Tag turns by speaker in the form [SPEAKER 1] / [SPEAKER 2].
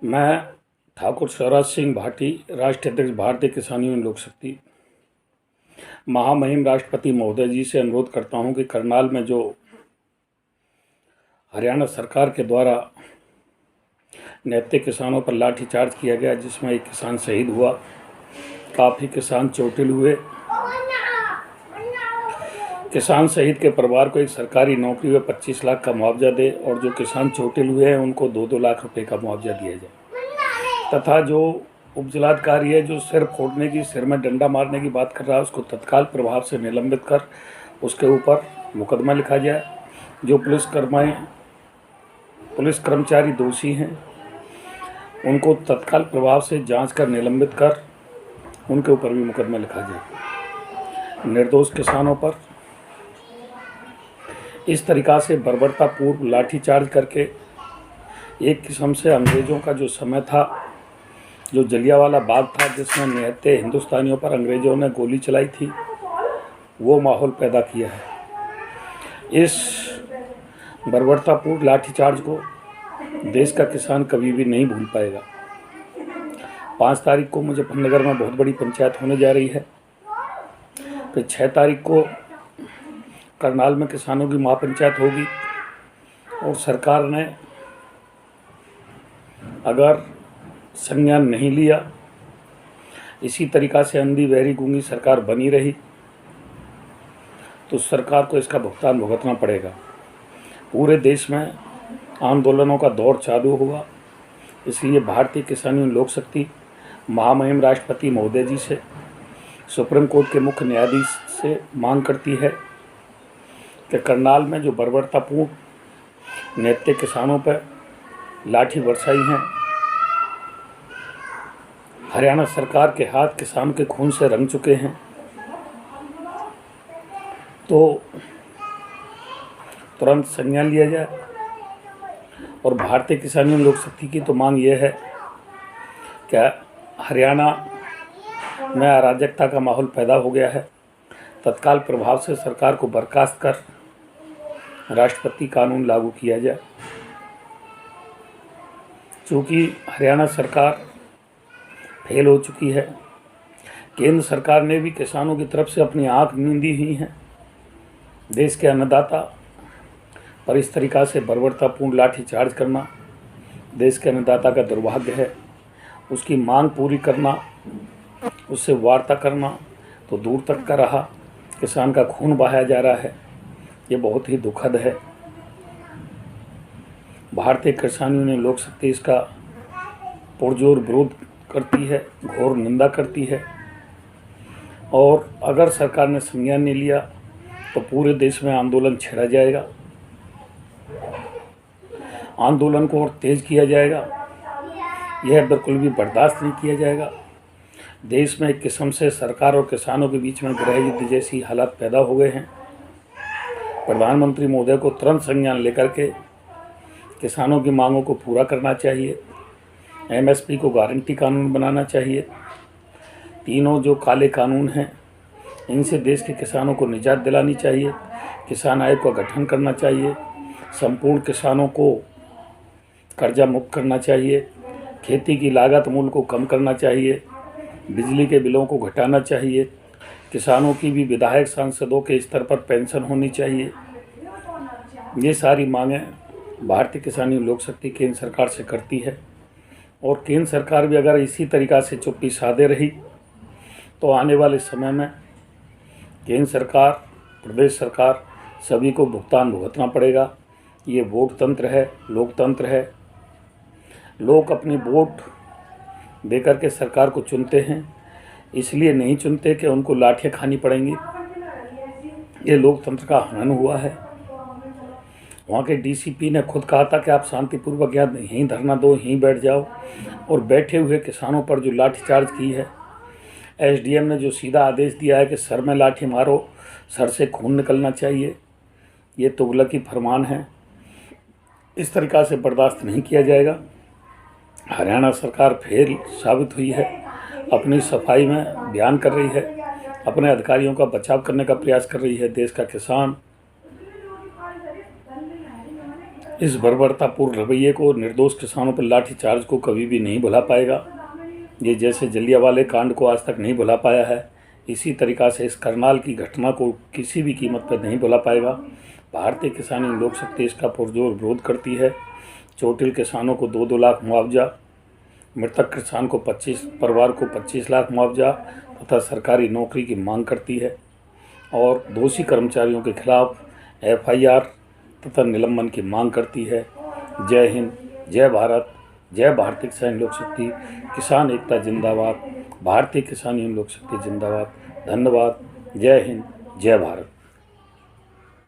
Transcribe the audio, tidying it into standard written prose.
[SPEAKER 1] मैं ठाकुर स्वराज सिंह भाटी, राष्ट्रीय अध्यक्ष भारतीय किसान यूनियन लोक शक्ति, महामहिम राष्ट्रपति महोदय जी से अनुरोध करता हूं कि करनाल में जो हरियाणा सरकार के द्वारा नैतिक किसानों पर लाठीचार्ज किया गया, जिसमें एक किसान शहीद हुआ, काफ़ी किसान चोटिल हुए। किसान शहीद के परिवार को एक सरकारी नौकरी व 25 लाख का मुआवजा दे और जो किसान चोटिल हुए हैं उनको 2-2 लाख रुपए का मुआवजा दिया जाए, तथा जो उपजिलाधिकारी है जो सिर फोड़ने की, सिर में डंडा मारने की बात कर रहा है, उसको तत्काल प्रभाव से निलंबित कर उसके ऊपर मुकदमा लिखा जाए। जो पुलिस कर्मचारी दोषी हैं उनको तत्काल प्रभाव से जांच कर निलंबित कर उनके ऊपर भी मुकदमा लिखा जाए। निर्दोष किसानों पर इस तरीक़ा से बर्बरतापूर्व लाठीचार्ज करके एक किस्म से अंग्रेज़ों का जो समय था, जो जलियांवाला बाग था जिसमें निहत्थे हिंदुस्तानियों पर अंग्रेज़ों ने गोली चलाई थी, वो माहौल पैदा किया है। इस बर्बरतापूर्व लाठीचार्ज को देश का किसान कभी भी नहीं भूल पाएगा। 5 तारीख को मुजफ्फरनगर में बहुत बड़ी पंचायत होने जा रही है। फिर 6 तारीख को करनाल में किसानों की महापंचायत होगी और सरकार ने अगर संज्ञान नहीं लिया, इसी तरीक़ा से अंधी बहरी गूंगी सरकार बनी रही, तो सरकार को इसका भुगतान भुगतना पड़ेगा। पूरे देश में आंदोलनों का दौर चालू हुआ। इसलिए भारतीय किसान यूनियन लोक शक्ति महामहिम राष्ट्रपति महोदय जी से, सुप्रीम कोर्ट के मुख्य न्यायाधीश से मांग करती है कि करनाल में जो बर्बरतापूर्ण नैतिक किसानों पर लाठी बरसाई हैं, हरियाणा सरकार के हाथ किसान के खून से रंग चुके हैं, तो तुरंत संज्ञान लिया जाए। और भारतीय किसान यूनियन लोक शक्ति की तो मांग ये है कि हरियाणा में अराजकता का माहौल पैदा हो गया है, तत्काल प्रभाव से सरकार को बर्खास्त कर राष्ट्रपति कानून लागू किया जाए। चूँकि हरियाणा सरकार फेल हो चुकी है, केंद्र सरकार ने भी किसानों की तरफ से अपनी आँख नींदी हुई है। देश के अन्नदाता पर इस तरीक़ा से बर्बरतापूर्ण लाठीचार्ज करना देश के अन्नदाता का दुर्भाग्य है। उसकी मांग पूरी करना, उससे वार्ता करना तो दूर तक का रहा, किसान का खून बहाया जा रहा है, ये बहुत ही दुखद है। भारतीय किसान यूनियन लोक शक्ति इसका पुरजोर विरोध करती है, घोर निंदा करती है। और अगर सरकार ने संज्ञान नहीं लिया तो पूरे देश में आंदोलन छेड़ा जाएगा, आंदोलन को और तेज किया जाएगा। यह बिल्कुल भी बर्दाश्त नहीं किया जाएगा। देश में एक किस्म से सरकार और किसानों के बीच में गृह युद्ध जैसी हालात पैदा हो गए हैं। प्रधानमंत्री महोदय को तुरंत संज्ञान लेकर के किसानों की मांगों को पूरा करना चाहिए। एमएसपी को गारंटी कानून बनाना चाहिए। तीनों जो काले कानून हैं, इनसे देश के किसानों को निजात दिलानी चाहिए। किसान आयोग का गठन करना चाहिए। संपूर्ण किसानों को कर्जा मुक्त करना चाहिए। खेती की लागत मूल्य को कम करना चाहिए। बिजली के बिलों को घटाना चाहिए। किसानों की भी विधायक सांसदों के स्तर पर पेंशन होनी चाहिए। ये सारी मांगें भारतीय किसान यूनियन लोक शक्ति केंद्र सरकार से करती है। और केंद्र सरकार भी अगर इसी तरीक़ा से चुप्पी साधे रही तो आने वाले समय में केंद्र सरकार, प्रदेश सरकार सभी को भुगतान भुगतना पड़ेगा। ये वोट तंत्र है, लोकतंत्र है। लोग अपनी वोट देकर के सरकार को चुनते हैं, इसलिए नहीं चुनते कि उनको लाठियाँ खानी पड़ेंगी। ये लोकतंत्र का हनन हुआ है। वहाँ के डीसीपी ने खुद कहा था कि आप शांतिपूर्वक यहाँ यहीं धरना दो, यहीं बैठ जाओ, और बैठे हुए किसानों पर जो लाठीचार्ज की है, एसडीएम ने जो सीधा आदेश दिया है कि सर में लाठी मारो, सर से खून निकलना चाहिए, ये तुगलकी फरमान है। इस तरीक़ा से बर्दाश्त नहीं किया जाएगा। हरियाणा सरकार फेल साबित हुई है, अपनी सफाई में बयान कर रही है, अपने अधिकारियों का बचाव करने का प्रयास कर रही है। देश का किसान इस बर्बरतापूर्ण रवैये को, निर्दोष किसानों पर लाठीचार्ज को कभी भी नहीं भुला पाएगा। ये जैसे जलियांवाले कांड को आज तक नहीं भुला पाया है, इसी तरीक़ा से इस करनाल की घटना को किसी भी कीमत पर नहीं भुला पाएगा। भारतीय किसान लोक शक्ति इसका पुरजोर विरोध करती है। चोटिल किसानों को 2-2 लाख मुआवजा, मृतक किसान को 25 परिवार को 25 लाख मुआवजा तथा सरकारी नौकरी की मांग करती है और दोषी कर्मचारियों के खिलाफ FIR तथा निलंबन की मांग करती है। जय हिंद, जय भारत, जय भारतीय किसान लोक शक्ति, किसान एकता जिंदाबाद, भारतीय किसान लोक शक्ति जिंदाबाद। धन्यवाद। जय हिंद, जय भारत।